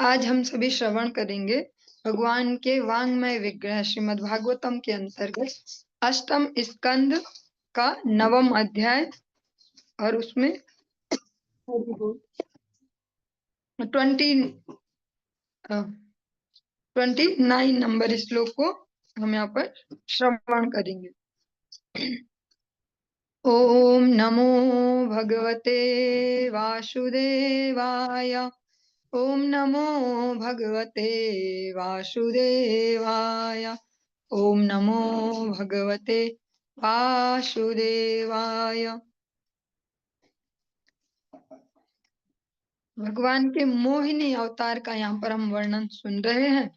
आज हम सभी श्रवण करेंगे भगवान के वांग्मय विग्रह श्रीमद् भागवतम के अंतर्गत अष्टम स्कंद का 9वां अध्याय और उसमें 29 नंबर श्लोक को हम यहाँ पर श्रवण करेंगे। ओम नमो भगवते वासुदेवाय। ओम नमो भगवते वासुदेवाय। ओम नमो भगवते वासुदेवाय। भगवान के मोहिनी अवतार का यहाँ पर हम वर्णन सुन रहे हैं।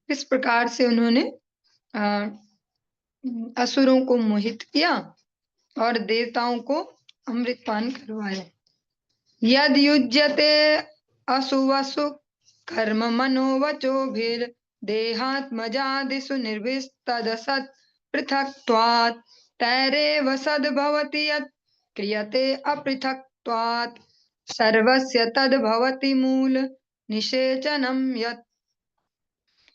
किस प्रकार से उन्होंने असुरों को मोहित किया और देवताओं को अमृतपान करवाया। यद युज्यते असुवसु कर्म मनोवचोभिर् देहात्मजादिषु निर्विस्तदसत् पृथक्त्वात् तैरेव सद्भवति यत् क्रियते अपृथक्त्वात् सर्वस्य तद्भवति मूल निषेचनम यत्।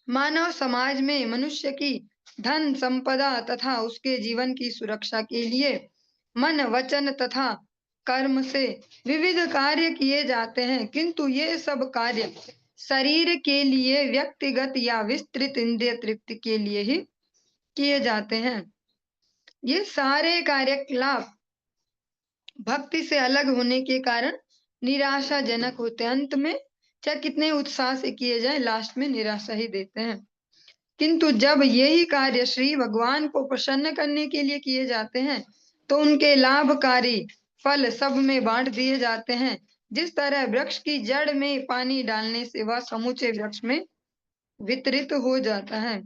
मानव समाज में मनुष्य की धन संपदा तथा उसके जीवन की सुरक्षा के लिए मन वचन तथा कर्म से विविध कार्य किए जाते हैं, किंतु ये सब कार्य शरीर के लिए, व्यक्तिगत या विस्तृत इंद्रिय तृप्ति के लिए ही किए जाते हैं। ये सारे कार्यकलाप भक्ति से अलग होने के कारण निराशाजनक होते हैं। अंत में चाहे कितने उत्साह से किए जाए, लास्ट में निराशा ही देते हैं। किंतु जब यही कार्य श्री भगवान को प्रसन्न करने के लिए किए जाते हैं तो उनके लाभकारी फल सब में बांट दिए जाते हैं। जिस तरह वृक्ष की जड़ में पानी डालने से वह समूचे वृक्ष में वितरित हो जाता है।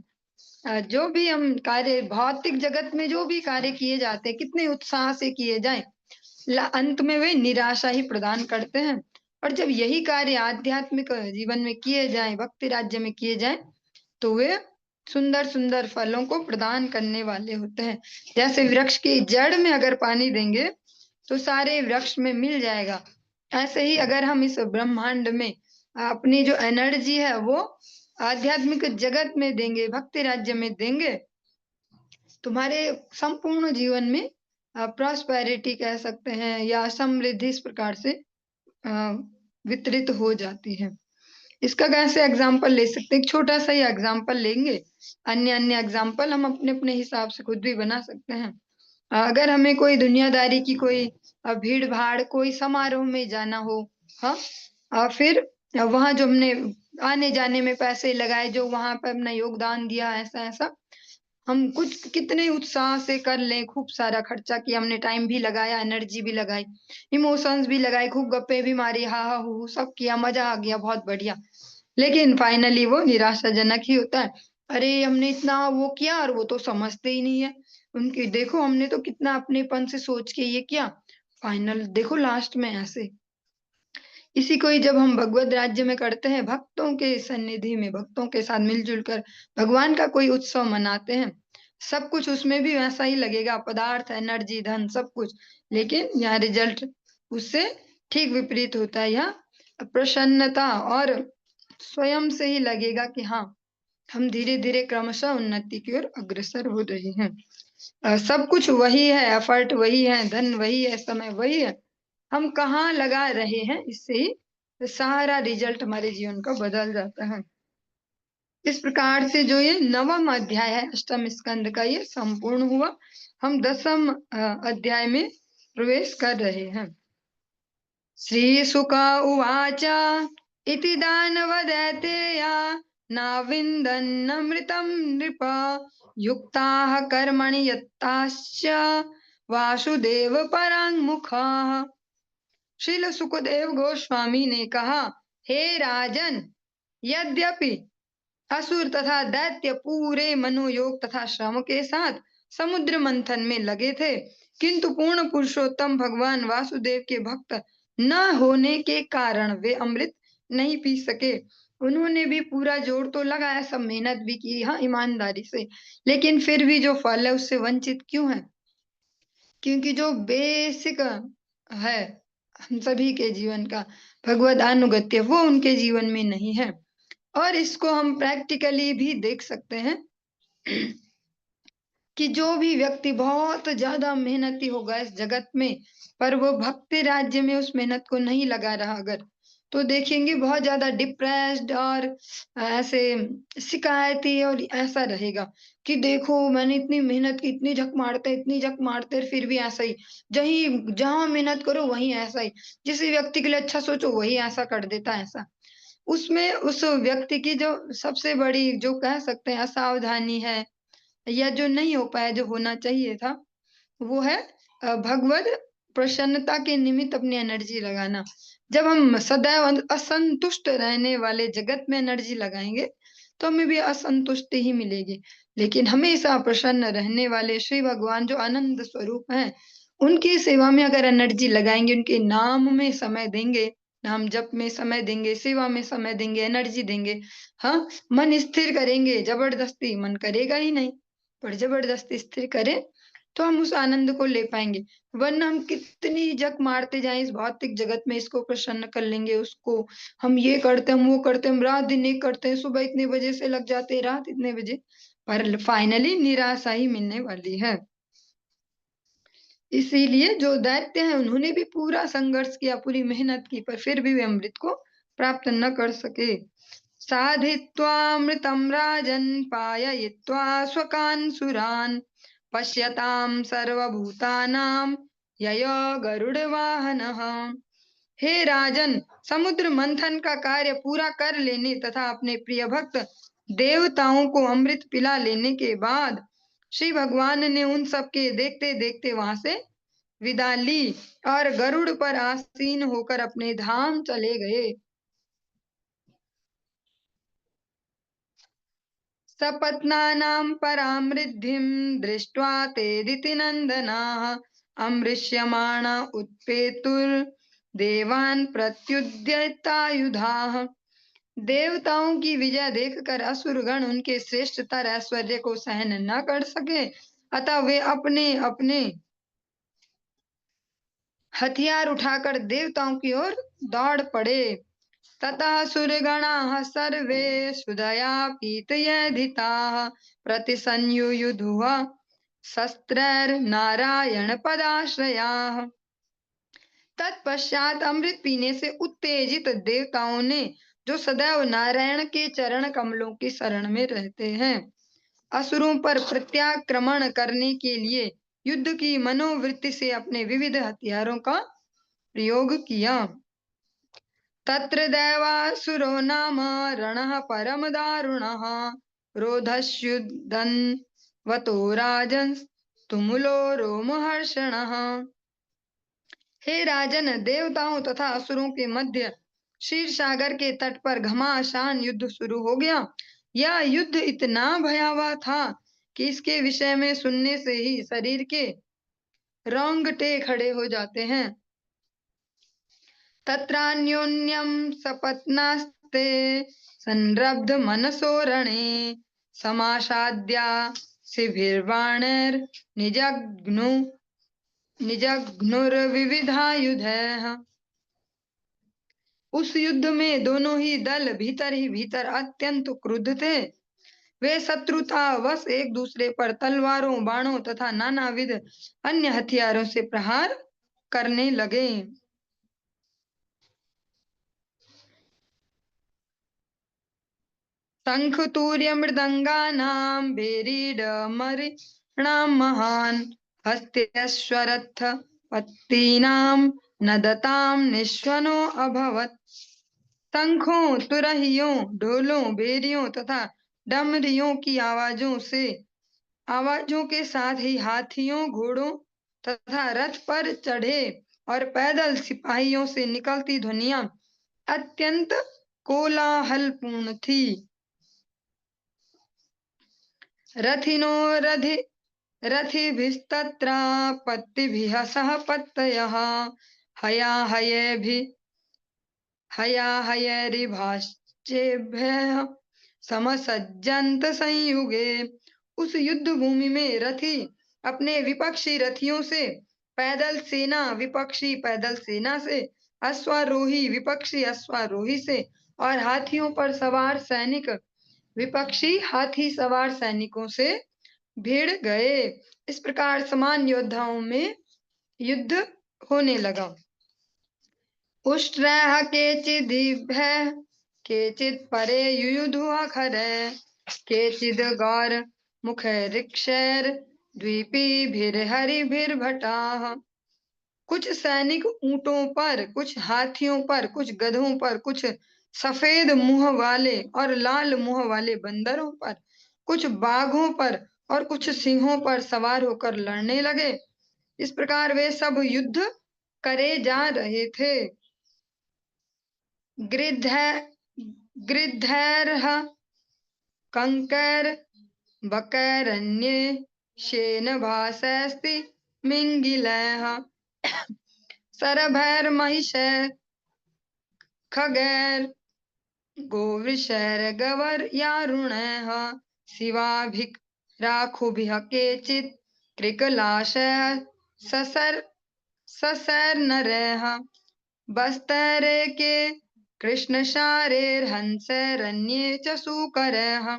जो भी हम कार्य भौतिक जगत में जो भी कार्य किए जाते हैं, कितने उत्साह से किए जाएं, अंत में वे निराशा ही प्रदान करते हैं। और जब यही कार्य आध्यात्मिक जीवन में किए जाएं, भक्ति राज्य में किए जाएं, तो वे सुंदर सुंदर फलों को प्रदान करने वाले होते हैं। जैसे वृक्ष की जड़ में अगर पानी देंगे तो सारे वृक्ष में मिल जाएगा, ऐसे ही अगर हम इस ब्रह्मांड में अपनी जो एनर्जी है वो आध्यात्मिक जगत में देंगे, भक्ति राज्य में देंगे, तुम्हारे संपूर्ण जीवन में प्रॉस्पेरिटी कह सकते हैं या समृद्धि इस प्रकार से वितरित हो जाती है। इसका कैसे एग्जाम्पल ले सकते हैं? एक छोटा सा ही एग्जाम्पल लेंगे, अन्य एग्जाम्पल हम अपने अपने हिसाब से खुद भी बना सकते हैं। अगर हमें कोई दुनियादारी की कोई भीड़ भाड़ कोई समारोह में जाना हो, हाँ, फिर वहां जो हमने आने जाने में पैसे लगाए, जो वहां पर अपना योगदान दिया, ऐसा ऐसा हम कुछ कितने उत्साह से कर लें, खूब सारा खर्चा किया, हमने टाइम भी लगाया, एनर्जी भी लगाई, इमोशंस भी लगाए, खूब गप्पे भी मारी, हा हा हू सब किया, मजा आ गया, बहुत बढ़िया। लेकिन फाइनली वो निराशाजनक ही होता है। अरे हमने इतना वो किया और वो तो समझते ही नहीं है। उनकी देखो, हमने तो कितना अपनेपन से सोच के ये किया, फाइनल देखो लास्ट में ऐसे। इसी को ही जब हम भगवत राज्य में करते हैं, भक्तों के सन्निधि में भक्तों के साथ मिलजुल कर भगवान का कोई उत्सव मनाते हैं, सब कुछ उसमें भी वैसा ही लगेगा, पदार्थ, एनर्जी, धन, सब कुछ। लेकिन यहाँ रिजल्ट उससे ठीक विपरीत होता है। यहाँ प्रसन्नता और स्वयं से ही लगेगा कि हाँ, हम धीरे धीरे क्रमशः उन्नति की ओर अग्रसर हो रहे हैं। सब कुछ वही है, एफर्ट वही है, धन वही है, समय वही है, हम कहाँ लगा रहे हैं, इससे ही सारा रिजल्ट हमारे जीवन का बदल जाता है। इस प्रकार से जो ये 9वां अध्याय है अष्टम स्कंद का, ये संपूर्ण हुआ। हम 10वें अध्याय में प्रवेश कर रहे हैं। श्री शुक उवाच इति दानवदैतेया नाविन्दन्नमृतं नृप युक्ताः कर्मणि यत्ताश्च वासुदेव पराङ्मुखाः। श्रील सुखदेव गोस्वामी ने कहा, हे राजन, यद्यपि असुर तथा दैत्य पूरे मनोयोग तथा श्रम के साथ समुद्र मंथन में लगे थे, किंतु पूर्ण पुरुषोत्तम भगवान वासुदेव के भक्त न होने के कारण वे अमृत नहीं पी सके। उन्होंने भी पूरा जोर तो लगाया, सब मेहनत भी की, हाँ, ईमानदारी से, लेकिन फिर भी जो फल है उससे वंचित क्यों है? क्योंकि जो बेसिक है हम सभी के जीवन का, भगवत अनुगत्य, वो उनके जीवन में नहीं है। और इसको हम प्रैक्टिकली भी देख सकते हैं कि जो भी व्यक्ति बहुत ज्यादा मेहनती होगा इस जगत में, पर वो भक्ति राज्य में उस मेहनत को नहीं लगा रहा अगर, तो देखेंगे बहुत ज्यादा डिप्रेस्ड और ऐसे शिकायती और ऐसा रहेगा कि देखो मैंने इतनी मेहनत की, इतनी झक मारते फिर भी ऐसा ही, जहीं जहां मेहनत करो वहीं ऐसा ही, जिस व्यक्ति के लिए अच्छा सोचो वही ऐसा कर देता है ऐसा। उसमें उस व्यक्ति की जो सबसे बड़ी जो कह सकते हैं असावधानी है, या जो नहीं हो पाया जो होना चाहिए था, वो है भगवत प्रसन्नता के निमित्त अपनी एनर्जी लगाना। जब हम सदैव असंतुष्ट रहने वाले जगत में एनर्जी लगाएंगे तो हमें भी असंतुष्टि ही मिलेगी। लेकिन हमेशा प्रसन्न रहने वाले श्री भगवान जो आनंद स्वरूप हैं, उनकी सेवा में अगर एनर्जी लगाएंगे, उनके नाम में समय देंगे, नाम जप में समय देंगे, सेवा में समय देंगे, एनर्जी देंगे, हाँ, मन स्थिर करेंगे, जबरदस्ती मन करेगा ही नहीं, पर जबरदस्ती स्थिर करें तो हम उस आनंद को ले पाएंगे। वरना हम कितनी जक मारते जाएं इस भौतिक जगत में, इसको प्रसन्न कर लेंगे, उसको हम ये करते हैं, हम वो करते हैं, हम रात दिन एक करते हैं, सुबह इतने बजे से लग जाते हैं, रात इतने बजे, पर फाइनली निराशा ही मिलने वाली है। इसीलिए जो दैत्य हैं उन्होंने भी पूरा संघर्ष किया, पूरी मेहनत की, पर फिर भी वे अमृत को प्राप्त न कर सके। साधित्वामृतं राजन् पाययित्वा स्वकान् सुरान् पश्यतां सर्वभूतानां ययो गरुड़वाहनः। हे राजन, समुद्र मंथन का कार्य पूरा कर लेने तथा अपने प्रिय भक्त देवताओं को अमृत पिला लेने के बाद श्री भगवान ने उन सबके देखते देखते वहां से विदा ली और गरुड़ पर आसीन होकर अपने धाम चले गए। सपत्नानां परामृद्धिं दृष्ट्वा ते दितिनन्दनाः अमृष्यमाणा उत्पेतुर्देवान् प्रत्युद्यतायुधाः। देवताओं की विजय देखकर असुरगण उनके श्रेष्ठतर ऐश्वर्य को सहन न कर सके, अतः वे अपने अपने हथियार उठाकर देवताओं की ओर दौड़ पड़े। ततः सुरगणाः सर्वे सुदया पीतयेधिताः प्रतिसंयुयुधुः शस्त्रैर्नारायण पदाश्रयाः। तत्पश्चात अमृत पीने से उत्तेजित देवताओं ने, जो सदैव नारायण के चरण कमलों की शरण में रहते हैं, असुरों पर प्रत्याक्रमण करने के लिए युद्ध की मनोवृत्ति से अपने विविध हथियारों का प्रयोग किया। तत्र दैवासुरो नाम रणः परम दारुणः रोधस्युद्धन्वतो राजन्स्तुमुलो रोमहर्षणः। हे राजन, देवताओं तथा असुरों के मध्य क्षीर सागर के तट पर घमासान युद्ध शुरू हो गया। यह युद्ध इतना भयावह था कि इसके विषय में सुनने से ही शरीर के रोंगटे खड़े हो जाते हैं। तत्रान्योन्यं सपत्नास्ते संरब्ध मनसो रणे समासाद्या निजघ्नुर्विविधायुधैः। उस युद्ध में दोनों ही दल भीतर ही भीतर अत्यंत क्रुद्ध थे। वे शत्रुतावश एक दूसरे पर तलवारों, बाणों तथा नानाविध अन्य हथियारों से प्रहार करने लगे। शंख तूर्य मृदंगानां भेरीडमरीणां महान् हस्त्यश्वरथ पत्तीनां नदतां निश्वनो अभवत्। शंखों, तुरहियों, ढोलों, भेरियों तथा डमरियों की आवाजों के साथ ही हाथियों, घोड़ों तथा रथ पर चढ़े और पैदल सिपाहियों से निकलती ध्वनियां अत्यंत कोलाहलपूर्ण थी। रथिनो रथिभिस्तत्रापत्तिभिः सह पत्तयः हयाहयैरिभाश्चेभ्यः समसज्जन्त संयुगे। उस युद्ध भूमि में रथी अपने विपक्षी रथियों से, पैदल सेना विपक्षी पैदल सेना से, अश्वारोही विपक्षी अश्वारोही से और हाथियों पर सवार सैनिक विपक्षी हाथी सवार सैनिकों से भिड़ गए। इस प्रकार समान योद्धाओं में युद्ध होने लगा। उष्ट्रैः केचिदिभ्यः केचित् परे युयुधुः खरैः केचिद् गौरमुखैर्ऋक्षैर्द्वीपीभिर्हरिभिर्भटाः। कुछ सैनिक ऊंटों पर, कुछ हाथियों पर, कुछ गधों पर, कुछ सफेद मुंह वाले और लाल मुंह वाले बंदरों पर, कुछ बाघों पर और कुछ सिंहों पर सवार होकर लड़ने लगे। इस प्रकार वे सब युद्ध करे जा रहे थे। गृद्धैर्ह कंकैर्बकैरन्ये शेनभासैस्ति मिङ्गिलैः सरभैर्महिषैः खगैर् गोवृषैर्गवर्यारुणैः शिवाभिराखुभिः केचित् कृकलाशैः ससैर्नरैः बस्तैरेके कृष्णशारेर्हंसैरन्ये च सूकरैः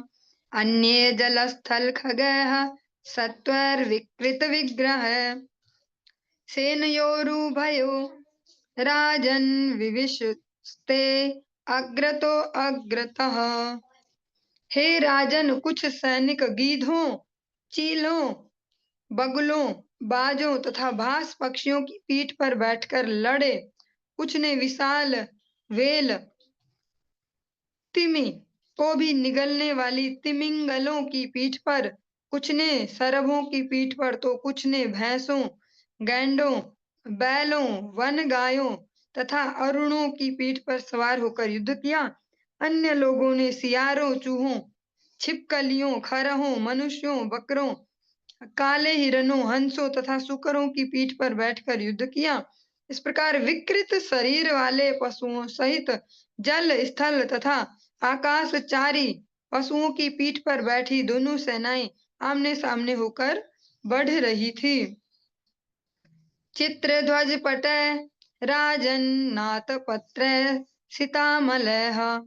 अन्ये जलस्थलखगैः सत्वैर्विकृतविग्रहैः सेनयोरुभयो राजन् विविशुस्ते अग्रतो अग्रतः। हे राजन, कुछ सैनिक गीधों, चीलों, बगुलों, बाजों तथा भास पक्षियों की पीठ पर बैठकर लड़े। कुछ ने विशाल वेल तिमी को भी निगलने वाली तिमिंगलों की पीठ पर, कुछ ने सरभों की पीठ पर तो कुछ ने भैंसों, गैंडों, बैलों, वन गायों तथा अरुणों की पीठ पर सवार होकर युद्ध किया। अन्य लोगों ने सियारों, चूहों, छिपकलियों, खरहों, मनुष्यों, बकरों, काले हिरणों, हंसों तथा सुकरों की पीठ पर बैठकर युद्ध किया। इस प्रकार विकृत शरीर वाले पशुओं सहित जल, स्थल तथा आकाशचारी पशुओं की पीठ पर बैठी दोनों सेनाएं आमने सामने होकर बढ़ रही थी। चित्रध्वज पटै राजन्नाथ पत्रै सीतामलैः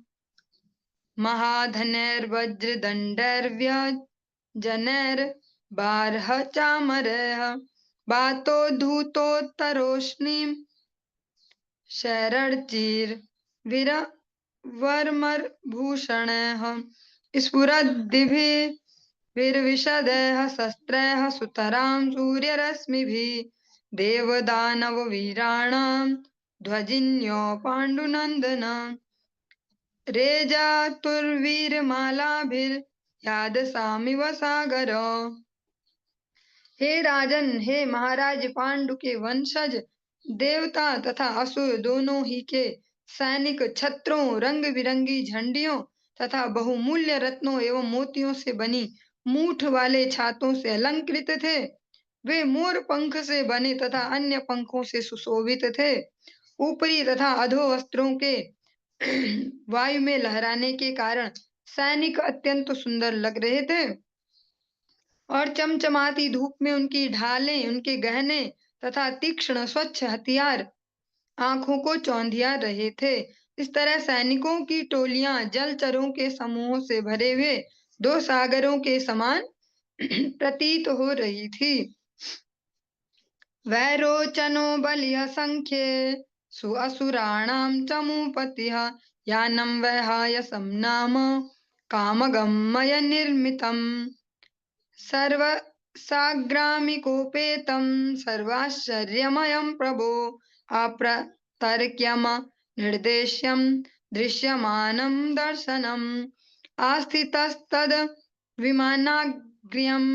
महाधनैर्वज्रदण्डैर्व्यजनैर्बार्ह चामरैः बातोद्धूतोत्तरोष्णीं शैरडचिरविरवर्मरभूषणैः स्फुरद्दिभिर्विशदैः शस्त्रैः सुतरां सूर्यरश्मिभिः देवदानववीराणां ध्वजिन्यो पाण्डुनन्दना रेजातुर्वीरमालाभिर्यादसामिव सागरो। हे राजन, हे महाराज, पांडु के वंशज, देवता तथा असुर दोनों ही के सैनिक छत्रों, रंग बिरंगी झंडियों तथा बहुमूल्य रत्नों एवं मोतियों से बनी मूठ वाले छातों से अलंकृत थे। वे मोर पंख से बने तथा अन्य पंखों से सुशोभित थे। ऊपरी तथा अधो वस्त्रों के वायु में लहराने के कारण सैनिक अत्यंत सुंदर लग रहे थे और चमचमाती धूप में उनकी ढालें, उनके गहने तथा तीक्ष्ण स्वच्छ हथियार आंखों को चौंधिया रहे थे। इस तरह सैनिकों की टोलियां जलचरों के समूहों से भरे हुए दो सागरों के समान प्रतीत हो रही थी। वैरोचनो बलिः संख्ये सुअसुराणां चमूपतिः यानं वैहायसं नाम कामगमय निर्मितम् सर्वसाग्रामिकोपेतं सर्वाश्चर्यमयं प्रभो अप्रतर्क्यम निर्देश्यं दृश्यमानं दर्शनम् आस्थितस्तद् विमानाग्र्यं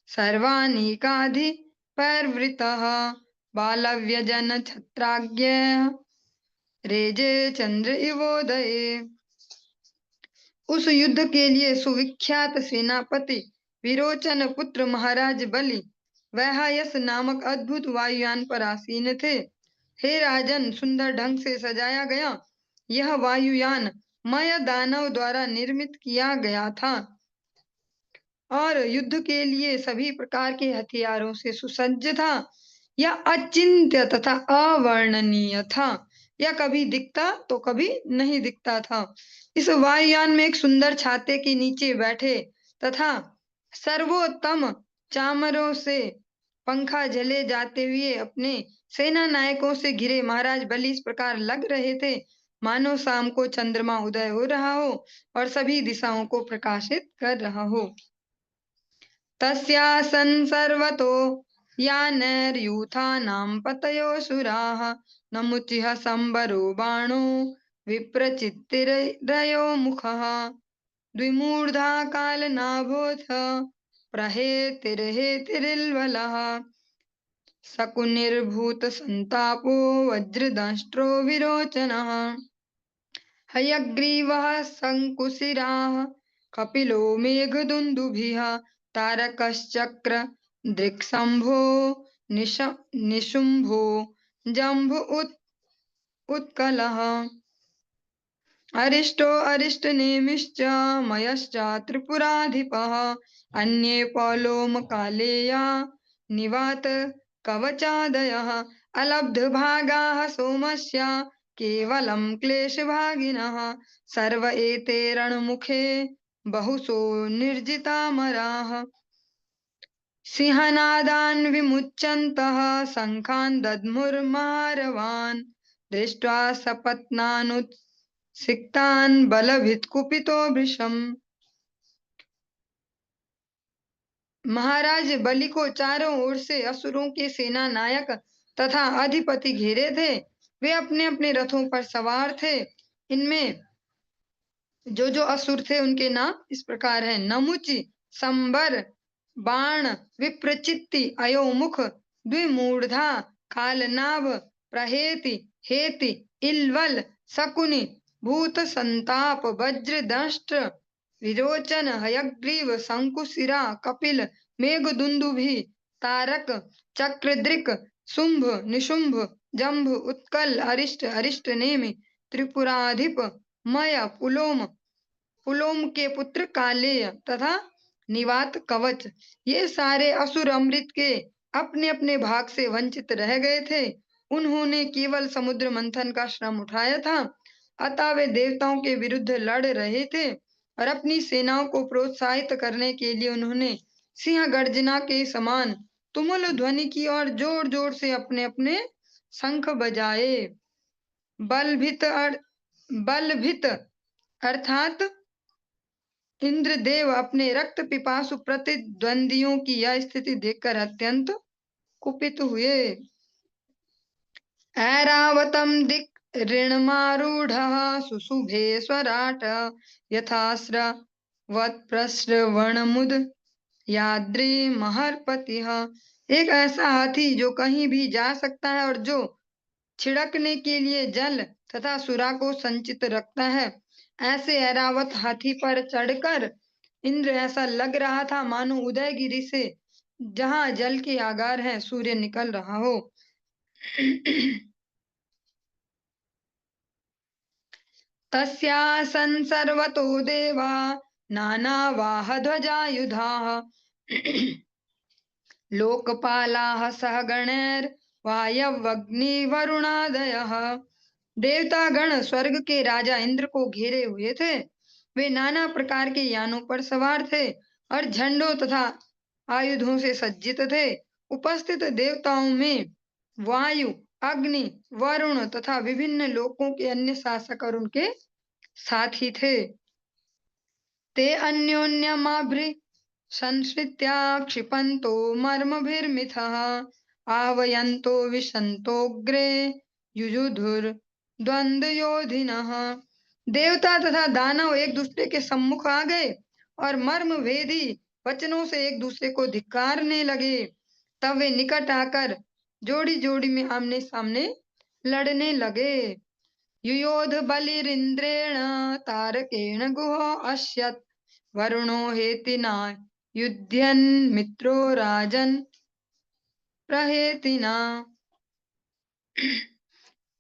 सर्वानीकाधिपैर्वृतः बालव्यजन छत्राज्ञः रेजे चंद्र इवोदये। उस युद्ध के लिए सुविख्यात सेनापति विरोचन पुत्र महाराज बलि वैहायस नामक अद्भुत वायुयान पर आसीन थे। हे राजन, सुंदर ढंग से सजाया गया यह वायुयान मय दानव द्वारा निर्मित किया गया था और युद्ध के लिए सभी प्रकार के हथियारों से सुसज्ज था। यह अचिंत्य तथा अवर्णनीय था। या कभी दिखता तो कभी नहीं दिखता था। इस वायुयान में एक सुंदर छाते के नीचे बैठे तथा सर्वोत्तम चामरों से पंखा झले जाते हुए अपने सेना नायकों से घिरे महाराज बलि इस प्रकार लग रहे थे मानो शाम को चंद्रमा उदय हो रहा हो और सभी दिशाओं को प्रकाशित कर रहा हो। तस्यासन् सर्वतो यानैर्यूथानां पतयोऽसुराः नमुचिः सम्बरो बाणो विप्रचित्तिरयो मुखः द्विमूर्धा कालनाभोऽथ प्रहेतिर्हेतिरिल्वलः शकुनिर्भूतसन्तापो वज्रदंष्ट्रो विरोचनः हयग्रीवः शङ्कुशिराः कपिलो मेघदुन्दुभिः तारकश्चक्र दृक्शम्भो निशुम्भो जम्भ उत्कलः अरिष्टो अरिष्टनेमिश्च मयश्च त्रिपुराधिपः अन्ये पौलोमकालेया निवात कवचादयः अलब्धभागाः सोमस्य केवलं क्लेशभागिनः सर्व एते रणमुखे बहुशो निर्जितामराः सिंहनादान् विमुच्यन्तः शङ्खान् दद्मुर्मारवान् दृष्ट्वा सपत्नानुत्सिक्तान् बलभित्कुपितो वृषम्। महाराज बलि को चारों ओर से असुरों के सेना नायक तथा अधिपति घेरे थे। वे अपने अपने रथों पर सवार थे। इनमें जो जो असुर थे उनके नाम इस प्रकार है नमुचि संबर बाण विप्रचित्ति अयोमुख द्विमूर्धा कालनाभ प्रहेति हेति इल्वल शकुनि भूत संताप वज्र दंष्ट्र विरोचन हयग्रीव शंकुशिरा कपिल मेघदुन्दुभि तारक चक्रदृक् शुंभ निशुंभ जंभ उत्कल अरिष्ट अरिष्ट नेमि त्रिपुराधिप मय पुलोम के पुत्र कालेय तथा निवात कवच। ये सारे असुर अमृत के अपने अपने भाग से वंचित रह गए थे। उन्होंने केवल समुद्र मंथन का श्रम उठाया था, अतः वे देवताओं के विरुद्ध लड़ रहे थे और अपनी सेनाओं को प्रोत्साहित करने के लिए उन्होंने सिंह गर्जना के समान तुमुल ध्वनि की और जोर जोर से अपने अपने शंख बजाए। बलभित अर्थात इंद्रदेव अपने रक्त पिपासु प्रतिद्वंदियों की यह स्थिति देखकर अत्यंत कुपित हुए। ऐरावतम दिक् ऋणमारूढ़ः सुशुभे स्वराट यथास्रवत्प्रस्रवणमुद याद्री महर्पतिः। एक ऐसा हाथी जो कहीं भी जा सकता है और जो छिड़कने के लिए जल तथा सुरा को संचित रखता है, ऐसे ऐरावत हाथी पर चढ़कर इंद्र ऐसा लग रहा था मानो उदयगिरी से जहां जल के आगार हैं सूर्य निकल रहा हो। तस्यासन् सर्वतो देवा नानावाहध्वजायुधाः लोकपालाः सह गणैर्वायव्यग्निवरुणादयः। देवतागण स्वर्ग के राजा इंद्र को घेरे हुए थे। वे नाना प्रकार के यानों पर सवार थे और झंडों तथा आयुधों से सज्जित थे। उपस्थित देवताओं में वायु अग्नि वरुण तथा विभिन्न लोकों के अन्य शासक और उनके साथी थे। ते अन्योन्यमाभृ संश्रित्या क्षिपन्तो मर्मभिर्मिथः आवयन्तो विशन्तोग्रे युयुधुर्द्वन्द्वयोधिनः। देवता तथा दानव एक दूसरे के सम्मुख आ गए और मर्म भेदी वचनों से एक दूसरे को धिक्कारने लगे। तब वे निकट आकर जोड़ी जोड़ी में आमने सामने लड़ने लगे। युयोध बलिरिन्द्रेण तारकेण गुहो अश्यत् वरुणो हेतिना युध्यन् मित्रो राजन् प्रहेतिना।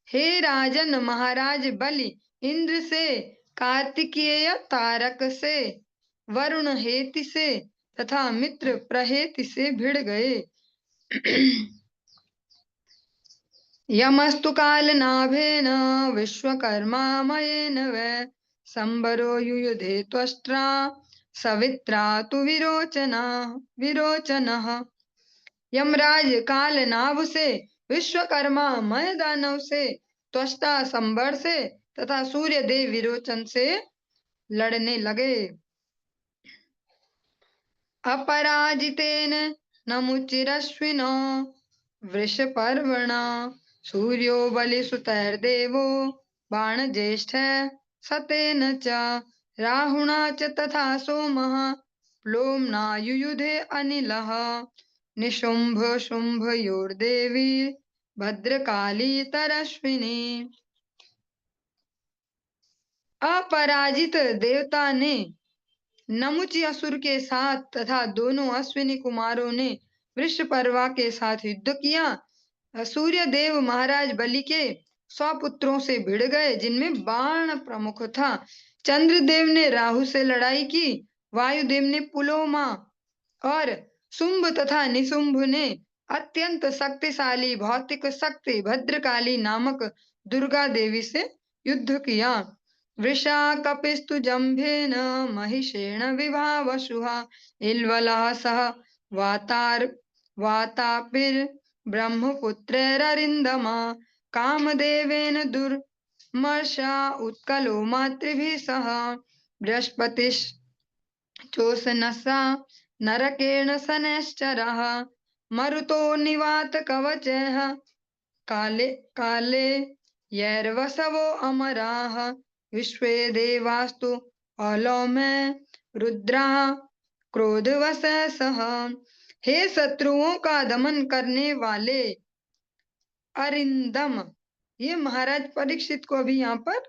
हे राजन, महाराज बलि इंद्र से, कार्तिकेय तारक से, वरुण हेति से तथा मित्र प्रहेति से भिड़ गए। यमस्तु कालनाभेन विश्वकर्मा मयेन वै संबरो युयुधे त्वष्ट्रा सवित्रा तु विरोचनः। यमराज कालनाभ से, विश्वकर्मा मय दानव से, त्वष्टा संबर से तथा सूर्य देव विरोचन से लड़ने लगे। अपराजितेन नमुचिरश्विनो वृषपर्वणा सूर्यो बलिसुतैर्देवो बाणज्येष्ठ सतेन च राहुणा च तथा सोमः प्लोम्ना युयुधे अनिलः निशुम्भ शुम्भयोर्देवी भद्रकाली तरश्विनी। अपराजित देवता ने नमुचि असुर के साथ तथा दोनों अश्विनी कुमारों ने वृषपर्वा के साथ युद्ध किया। सूर्य देव महाराज बलि के 100 पुत्रों से भिड़ गए, जिनमें बाण प्रमुख था। चंद्रदेव ने राहु से लड़ाई की। वायुदेव ने पुलोमा और शुंभ तथा निशुंभ ने अत्यंत शक्तिशाली भौतिक शक्ति भद्रकाली नामक दुर्गा देवी से युद्ध किया। वृषा कपिस्तु जम्भेन महिषेण विभावशुहा इल्वलः सह वातापिर्ब्रह्मपुत्रैररिन्दमा कामदेवेन दुर्मर्षा उत्कलो मातृभिः सह बृहस्पतिश्चोषनसा नरकेण शनैश्चरः मरुतो निवात कवचः काले यैर्वसवो अमराः विश्वे देवास्तु अलौम्य रुद्रा क्रोधवशः सह। हे शत्रुओं का दमन करने वाले अरिंदम, ये महाराज परीक्षित को अभी यहाँ पर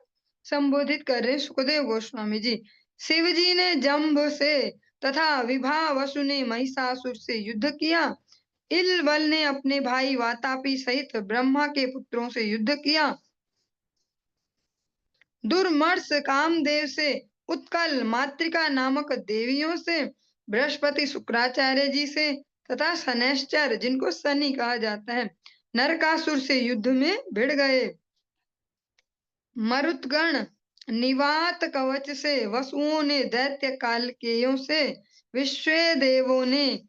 संबोधित कर रहे सुखदेव गोस्वामी जी। शिव जी ने जम्भ से तथा विभावसु ने महिषासुर से युद्ध किया। इलवल ने अपने भाई वातापी सहित ब्रह्मा के पुत्रों से युद्ध किया। दुर्मर्ष कामदेव से, उत्कल मातृका नामक देवियों से, बृहस्पति शुक्राचार्य जी से तथा शनैश्चर जिनको शनि कहा जाता है नरकासुर से युद्ध में भिड़ गए। मरुतगण निवात कवच से, वसुओं ने दैत्य कालकेयों से, विश्व देवों ने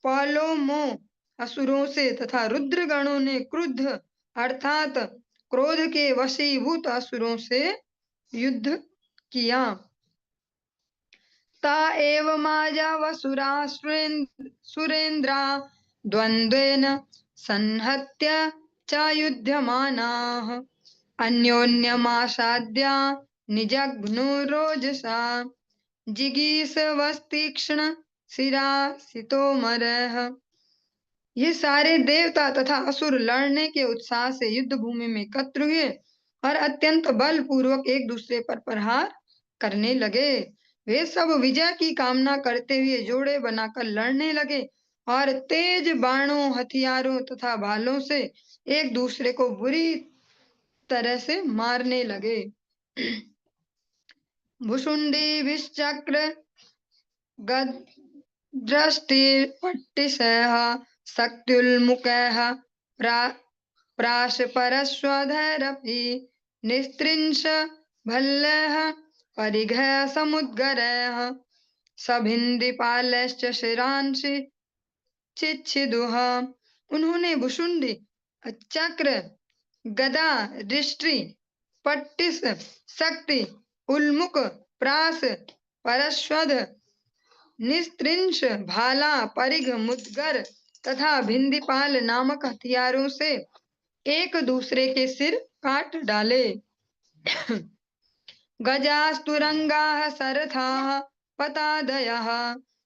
पौलोमो असुरों से तथा रुद्रगणों ने क्रुद्ध अर्थात क्रोध के वशीभूत असुरों से युद्ध किया। ता एव मायावसुरा सुरेन्द्रा द्वन्द्वेन संहत्य च युध्यमानाः अन्योन्यमासाद्य निजघ्नुरोजसा जिगीषवस्तीक्ष्ण शिरासितोमरः। ये सारे देवता तथा असुर लड़ने के उत्साह से युद्ध भूमि में एकत्र हुए और अत्यंत बल पूर्वक एक दूसरे पर प्रहार करने लगे। वे सब विजय की कामना करते हुए जोड़े बनाकर लड़ने लगे और तेज बाणों, हथियारों तथा भालों से एक दूसरे को बुरी तरह से मारने लगे। भुशुंडी विश्चक्र गद्रष्टिपट्टिशः शक्त्युल्मुखैः प्राशपरश्वधैरपि निस्त्रिंश भल्लैः परिघः समुद्गरैः सभिन्दिपालैश्च शिरांसि चिच्छिदुः। उन्होंने भुशुंडी, चक्र, गदा, दृष्टि, पट्टिस, शक्ति, उल्मुख, प्रास, परश्वध, निस्त्रिंश, भाला, परिघ, मुद्गर तथा भिंदीपाल नामक हथियारों से एक दूसरे के सिर काट डाले। गजास्तुरंगाः सरथाः पतादयः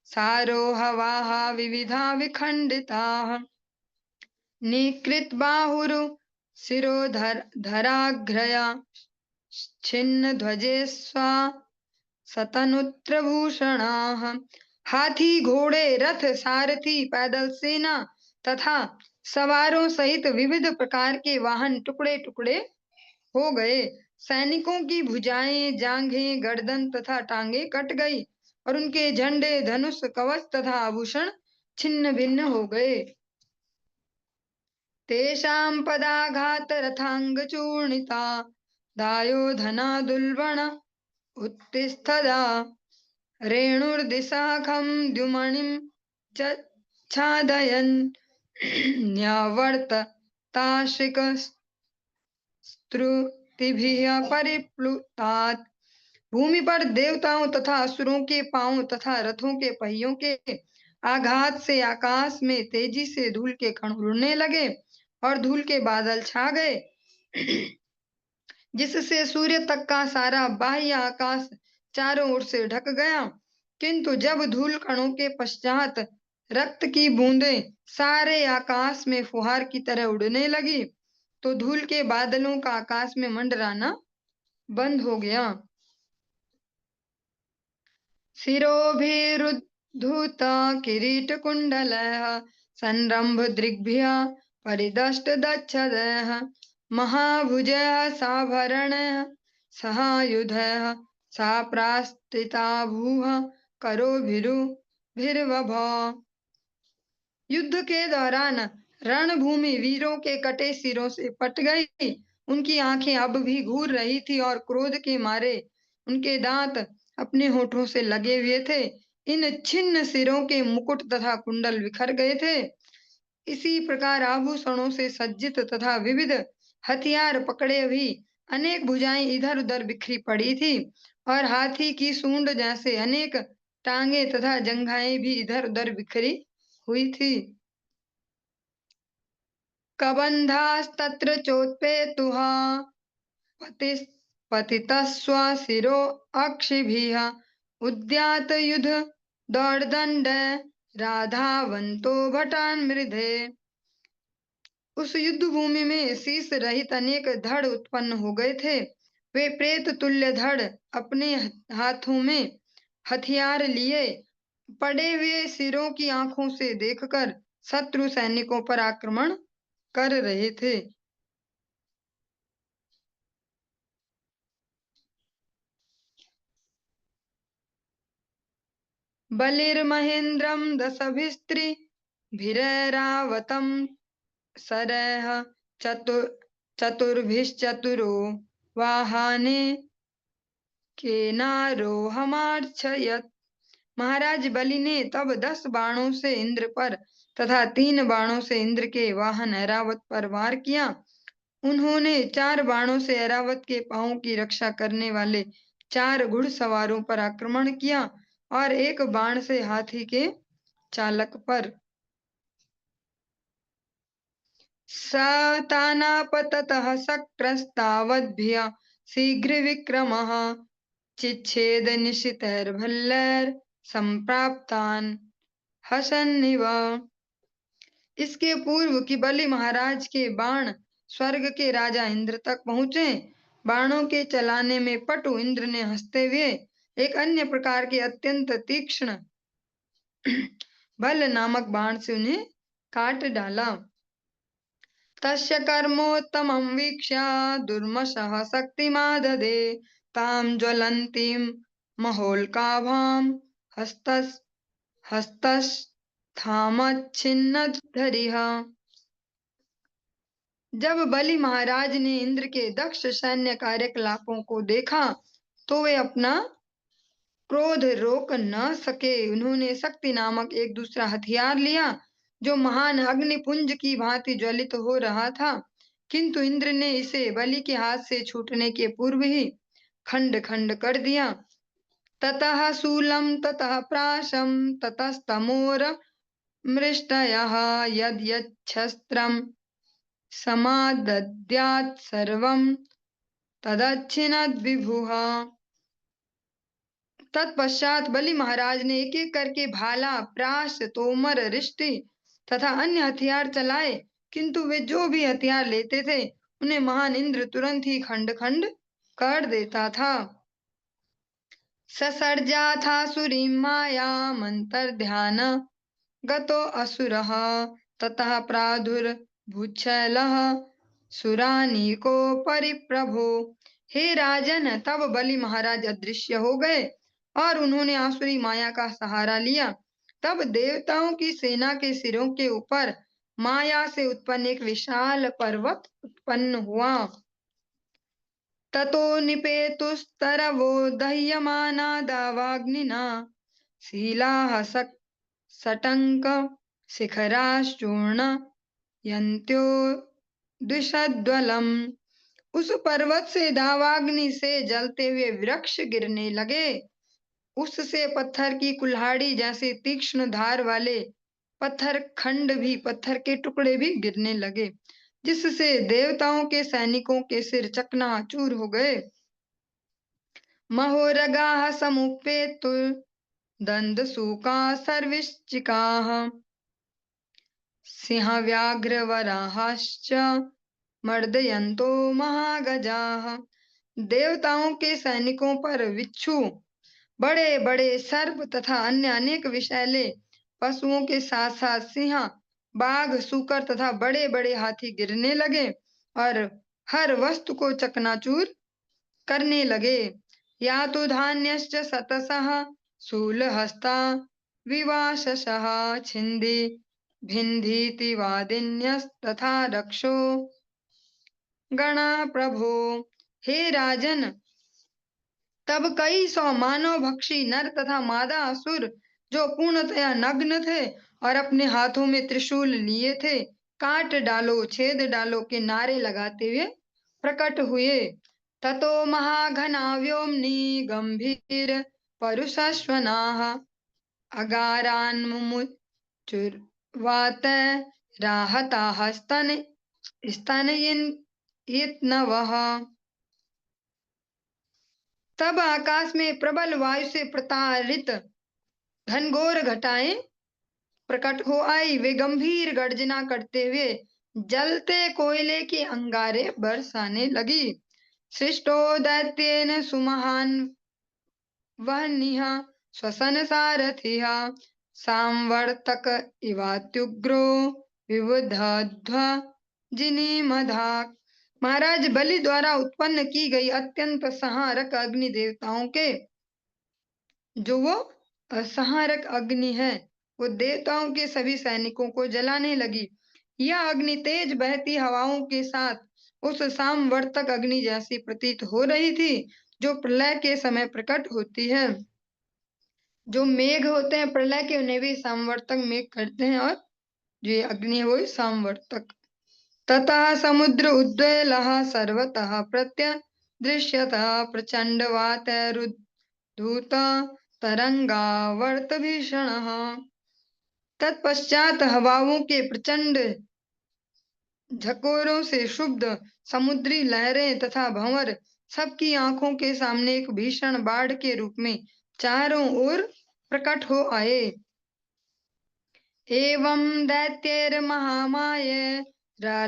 सारोहवाः विविधा विखंडिताः निकृतबाहुरु शिरोधराग्रया छिन्नध्वजे स्वा सतनुत्रभूषणाः। हाथी, घोड़े, रथ, सारथी, पैदल सेना तथा सवारों सहित विविध प्रकार के वाहन टुकड़े टुकड़े हो गए। सैनिकों की भुजाएं, जांघें, गर्दन तथा टांगे कट गई और उनके झंडे, धनुष, कवच तथा आभूषण छिन्न भिन्न हो गए। तेषां पदाघात रथांग चूर्णिता दायोधना दुल्बण उत्तिष्ठदा रेणुर्दिशाखं द्युमणिं च छादयन् न्यावर्तताश्रिकस्तुतिभिः परिप्लुतात्। भूमि पर देवताओं तथा असुरों के पांवों तथा रथों के पहियों के आघात से आकाश में तेजी से धूल के कण उड़ने लगे और धूल के बादल छा गए, जिससे सूर्य तक का सारा बाह्य आकाश चारों ओर से ढक गया। किंतु जब धूल कणों के पश्चात रक्त की बूंदें सारे आकाश में फुहार की तरह उड़ने लगी, तो धूल के बादलों का आकाश में मंडराना बंद हो गया। शिरोभिरुद्धृत किरीटकुण्डलैः संरम्भदृग्भ्यः परिदष्टदच्छदैः महाभुजैः साभरणैः सहायुधैः साप्रास्थिता भूः करोभिरुभिर्वभौ। युद्ध के दौरान रणभूमि वीरों के कटे सिरों से पट गई। उनकी आंखें अब भी घूर रही थी और क्रोध के मारे उनके दांत अपने होठों से लगे हुए थे। इन छिन्न सिरों के मुकुट तथा कुंडल बिखर गए थे। इसी प्रकार आभूषणों से सज्जित तथा विविध हथियार पकड़े भी अनेक भुजाएं इधर उधर बिखरी पड़ी थी और हाथी की सूंड जैसे अनेक टांगे तथा जंघाएं भी इधर उधर बिखरी हुई थी। कबंधास्तत्र चोत्पेतुः पतितस्व शिरो अक्षिभिः उद्यात युध दौड़दंड राधावंतो भटान मृधे। उस युद्ध भूमि में शीश रहित अनेक धड़ उत्पन्न हो गए थे। वे प्रेत तुल्य धड़ अपने हाथों में हथियार लिए पड़े हुए सिरों की आंखों से देखकर शत्रु सैनिकों पर आक्रमण कर रहे थे। बलिर्महेन्द्रं दशभिस्त्रिभिरावतं सरः चतुर्भिश्चतुरो वाहने केनारोहमार्च्छयत्। महाराज बलि ने तब 10 बाणों से इंद्र पर तथा 3 बाणों से इंद्र के वाहन ऐरावत पर वार किया। उन्होंने 4 बाणों से ऐरावत के पांवों की रक्षा करने वाले 4 घुड़सवारों पर आक्रमण किया और 1 बाण से हाथी के चालक पर। सतानापततः शक्रस्तावद्भ्य शीघ्र विक्रमः चिच्छेद निशितैर्भल्लैर् संप्राप्तान् हसन्निव। इसके पूर्व कि बलि महाराज के बाण स्वर्ग के राजा इंद्र तक पहुंचे, बाणों के चलाने में पटु इंद्र ने हंसते हुए एक अन्य प्रकार के अत्यंत तीक्ष्ण भल नामक बाण से उन्हें काट डाला। तस्य कर्मोत्तमं वीक्ष्य दुर्मशः शक्तिमाददे तां ज्वलन्तीं महोल्काभां हस्तस्थामच्छिन्नद्धरिः। जब बलि महाराज ने इंद्र के दक्ष सैन्य कार्यकलापों को देखा तो वे अपना क्रोध रोक न सके। उन्होंने शक्ति नामक एक दूसरा हथियार लिया जो महान अग्निपुंज की भांति ज्वलित हो रहा था, किंतु इंद्र ने इसे बलि के हाथ से छूटने के पूर्व ही खंड खंड कर दिया। ततः शूलं ततः प्राशं ततस्तमोर मृष्टयः यद्यच्छस्त्रं समादद्यात् सर्वं तदच्छिनद्विभुः। तत्पश्चात बलि महाराज ने एक एक करके भाला, प्राश, तोमर, रिष्टि तथा अन्य हथियार चलाए, किंतु वे जो भी हथियार लेते थे उन्हें महान इंद्र तुरंत ही खंड खंड कर देता था। ससर्जाथासुरीं मायामन्तर्ध्यान गतो असुरः ततः प्रादुर्भूच्छलः सुरानीको परिप्रभो। हे राजन, तब बलि महाराज अदृश्य हो गए और उन्होंने आसुरी माया का सहारा लिया। तब देवताओं की सेना के सिरों के ऊपर माया से उत्पन्न एक विशाल पर्वत उत्पन्न हुआ। ततो निपेतुस्तरवो दह्यमाना दावाग्निना शीलाः सटङ्क शिखराश्चूर्ण यन्त्यो द्विषद्वलम्। उस पर्वत से दावाग्नि से जलते हुए वृक्ष गिरने लगे। उससे पत्थर की कुल्हाड़ी जैसे तीक्ष्ण धार वाले पत्थर के टुकड़े भी गिरने लगे, जिससे देवताओं के सैनिकों के सिर चकनाचूर हो गए। महोरगाः समुपेतु दंदसूका सर्विश्चिकाः सिंहव्याघ्रवराहाश्च मर्दयन्तो महागजाः। देवताओं के सैनिकों पर बिच्छू, बड़े बड़े सर्प तथा अन्य अनेक विषैले पशुओं के साथ साथ सिंह, बाघ, सूकर तथा बड़े बड़े हाथी गिरने लगे और हर वस्तु को चकनाचूर करने लगे। या तो धान्यश्च सतसः शूलहस्ता विवाशसः छिन्दी भिन्धीति वादिन्यस्तथा रक्षो गणा प्रभो। हे राजन, तब कई सौ मानव भक्षी नर तथा मादा असुर जो पूर्णतया नग्न थे और अपने हाथों में त्रिशूल लिए थे, काट डालो छेद डालो के नारे लगाते हुए प्रकट हुए। ततो महाघना व्योम्नि गंभीर परुषाश्वनाः अगारान्मुमुचुर्वात राहताः स्तनयिन्नवः। तब आकाश में प्रबल वायु से प्रताड़ित घनघोर घटाएं प्रकट हो आई। वे गंभीर गर्जना करते हुए जलते कोयले के अंगारे बरसाने लगी। सृष्टो दैत्येन सुमहान वह्निः श्वसन सारथिः सांवर्तक इवात्युग्रो विबुधध्वजिनीमधाक्। महाराज बलि द्वारा उत्पन्न की गई अत्यंत संहारक अग्नि देवताओं के, जो वो असंहारक अग्नि है, वो देवताओं के सभी सैनिकों को जलाने लगी। यह अग्नि तेज बहती हवाओं के साथ उस सामवर्तक अग्नि जैसी प्रतीत हो रही थी, जो प्रलय के समय प्रकट होती है। जो मेघ होते हैं प्रलय के, उन्हें भी सामवर्तक मेघ करते हैं, और जो ये अग्नि है वो सामवर्तक। ततः समुद्र उद्वेलः सर्वतः प्रत्यदृश्यतः प्रचंड वातैरुद्धूत तरंगावर्त भीषणः। तत्पश्चात हवाओं के प्रचंड झकोरों से शुद्ध समुद्री लहरें तथा भंवर सबकी आंखों के सामने एक भीषण बाढ़ के रूप में चारों ओर प्रकट हो आए। एवं दैत्यैर्महामाये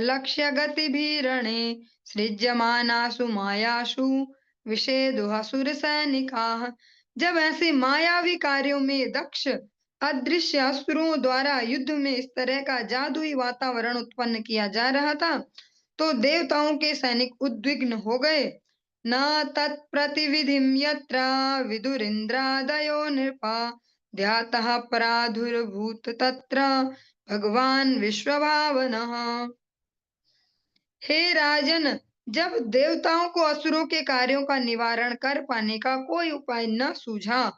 लक्ष्य गतिभिरणे सृज्यमानासु मायासु विषेदुहसुर सैनिकाः। जब ऐसे मायावी कार्यों में दक्ष अदृश्य असुरों द्वारा युद्ध में इस तरह का जादुई वातावरण उत्पन्न किया जा रहा था, तो देवताओं के सैनिक उद्विग्न हो गए। न तत्प्रतिविधिं यत्र विदुरिन्द्रादयो नृपा ध्यातः पराधुर्भूत तत्र भगवान विश्वभावनः। हे राजन, जब देवताओं को असुरों के कार्यों का निवारण कर पाने का कोई उपाय न सूझा,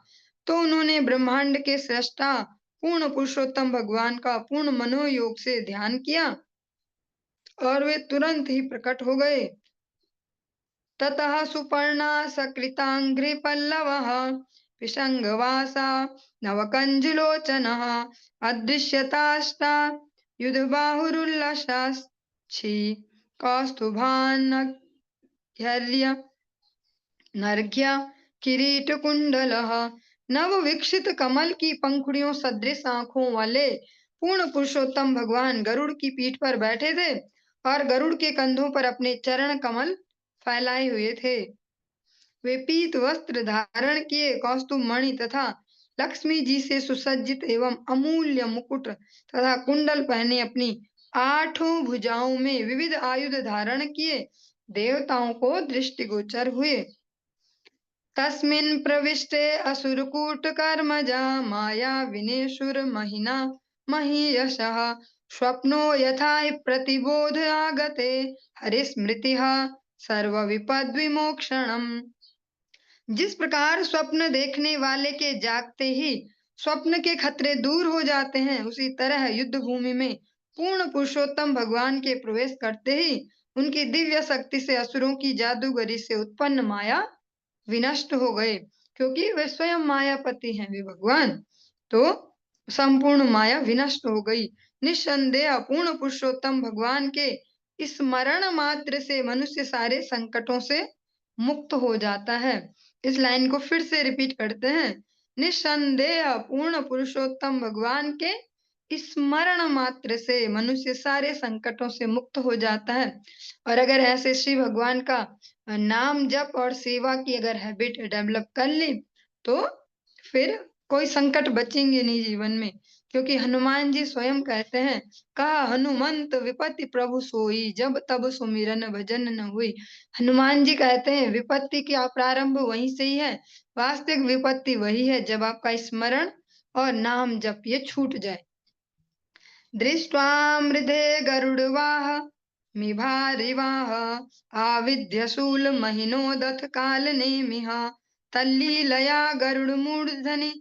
तो उन्होंने ब्रह्मांड के सृष्टा पूर्ण पुरुषोत्तम भगवान का पूर्ण मनोयोग से ध्यान किया और वे तुरंत ही प्रकट हो गए। ततः सुपर्णा सकृतांघ्रि पल्लवः पिशंगवासा नवकंजुलोचनः अदृश्यताष्टा युधबाहुरुल्लसाक्षी कौस्तुभानर्घ्य नर्घ्य किरीटकुंडलः। नव विकसित कमल की पंखुड़ियों सदृश आंखों वाले पूर्ण पुरुषोत्तम भगवान गरुड़ की पीठ पर बैठे थे और गरुड़ के कंधों पर अपने चरण कमल फैलाए हुए थे। वे पीत वस्त्र धारण किए कौस्तुभ मणि तथा लक्ष्मी जी से सुसज्जित एवं अमूल्य मुकुट तथा कुंडल पहने अपनी 8 भुजाओं में विविध आयुध धारण किए देवताओं को दृष्टिगोचर हुए। तस्मिन् प्रविष्टे असुरकूट कर्मजा माया विनेशुर महिना महीयशः स्वप्नो यथा हि प्रतिबोध आगते हरिस्मृति सर्व विपद विमोक्षणम। जिस प्रकार स्वप्न देखने वाले के जागते ही स्वप्न के खतरे दूर हो जाते हैं, उसी तरह युद्ध भूमि में पूर्ण पुरुषोत्तम भगवान के प्रवेश करते ही उनकी दिव्य शक्ति से असुरों की जादूगरी से उत्पन्न माया विनष्ट हो गए, क्योंकि वे स्वयं मायापति हैं, वे भगवान। तो संपूर्ण माया विनष्ट हो गई। निस्संदेह पूर्ण पुरुषोत्तम भगवान के स्मरण मात्र से मनुष्य सारे संकटों से मुक्त हो जाता है। इस लाइन को फिर से रिपीट करते हैं। निस्संदेह पूर्ण पुरुषोत्तम भगवान के स्मरण मात्र से मनुष्य सारे संकटों से मुक्त हो जाता है। और अगर ऐसे श्री भगवान का नाम जप और सेवा की अगर हैबिट डेवलप कर ली तो फिर कोई संकट बचेंगे नहीं जीवन में, क्योंकि हनुमान जी स्वयं कहते हैं, कहा हनुमंत विपत्ति प्रभु सोई, जब तब सुमिरन भजन न हुई। हनुमान जी कहते हैं विपत्ति का प्रारंभ वहीं से ही है, वास्तविक विपत्ति वही है जब आपका स्मरण और नाम जप ये छूट जाए। दृष्ट्वा मृधे गरुड़वाह मिभारिवाह आविद्य शूल महिनोदथ काल नेमिह तल्लीलया गरुड़मूर्धनि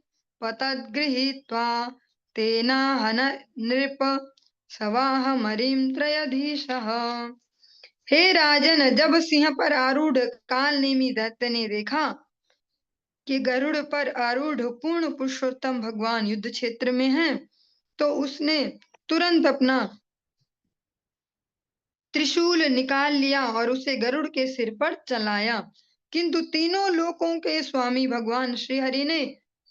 पतद्गृहीत्वा तेनाहन नृप सवाह मरीम त्रयधीशः। हे राजन, जब सिंह पर आरूढ़ काल नेमी दैत्य ने देखा कि गरुड़ पर आरूढ़ पूर्ण पुरुषोत्तम भगवान युद्ध क्षेत्र में हैं, तो उसने तुरंत अपना त्रिशूल निकाल लिया और उसे गरुड़ के सिर पर चलाया। किंतु तीनों लोकों के स्वामी भगवान श्री हरि ने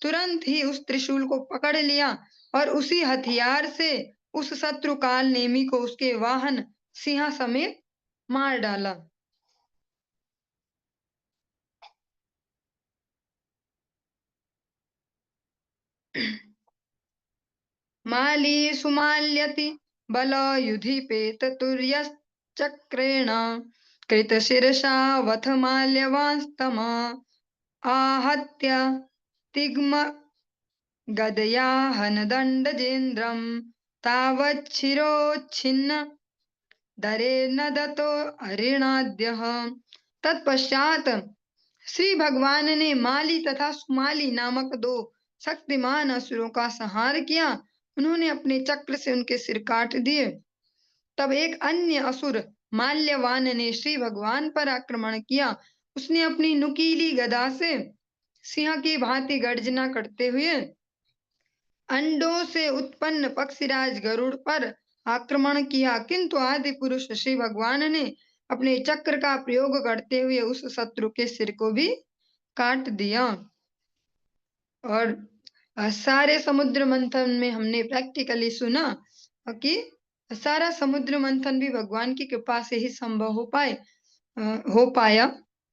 तुरंत ही उस त्रिशूल को पकड़ लिया और उसी हथियार से उस शत्रु काल नेमी को उसके वाहन सिंह समेत मार डाला। माली सुमाल्यति बलयुधिपेत तुर्यश्चक्रेण कृतशिरसा वथ माल्यवांस्तम आहत्य तिग्म गदया हनदण्डजेन्द्रं तावच्छिरोच्छिन्न दरे न दतो हरिणाद्यः। तत्पश्चात श्री भगवान ने माली तथा सुमाली नामक दो शक्तिमान असुरों का संहार किया। उन्होंने अपने चक्र से उनके सिर काट दिए। तब एक अन्य असुर माल्यवान ने श्री भगवान पर आक्रमण किया। उसने अपनी नुकीली गदा से सिंह की भांति गर्जना करते हुए अंडों से उत्पन्न पक्षीराज गरुड़ पर आक्रमण किया, किंतु आदि पुरुष श्री भगवान ने अपने चक्र का प्रयोग करते हुए उस शत्रु के सिर को भी काट दिया। और सारे समुद्र मंथन में हमने प्रैक्टिकली सुना कि सारा समुद्र मंथन भी भगवान की कृपा से ही संभव हो पाया,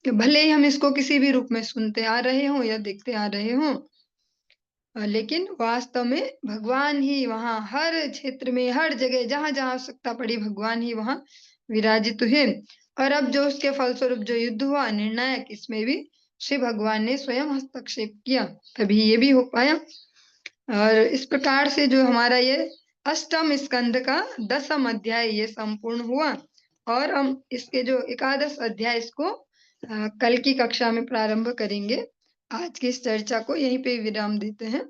भले ही हम इसको किसी भी रूप में सुनते आ रहे हों या देखते आ रहे हों, लेकिन वास्तव में भगवान ही वहां हर क्षेत्र में हर जगह जहां जहां आवश्यकता पड़ी भगवान ही वहां विराजित हुए। और अब जो उसके फलस्वरूप जो युद्ध हुआ निर्णायक, इसमें भी श्री भगवान ने स्वयं हस्तक्षेप किया, तभी ये भी हो पाया। और इस प्रकार से जो हमारा ये अष्टम स्कंद का 10वां अध्याय ये संपूर्ण हुआ। और हम इसके जो 11 अध्याय इसको कल की कक्षा में प्रारंभ करेंगे। आज की इस चर्चा को यहीं पे विराम देते हैं।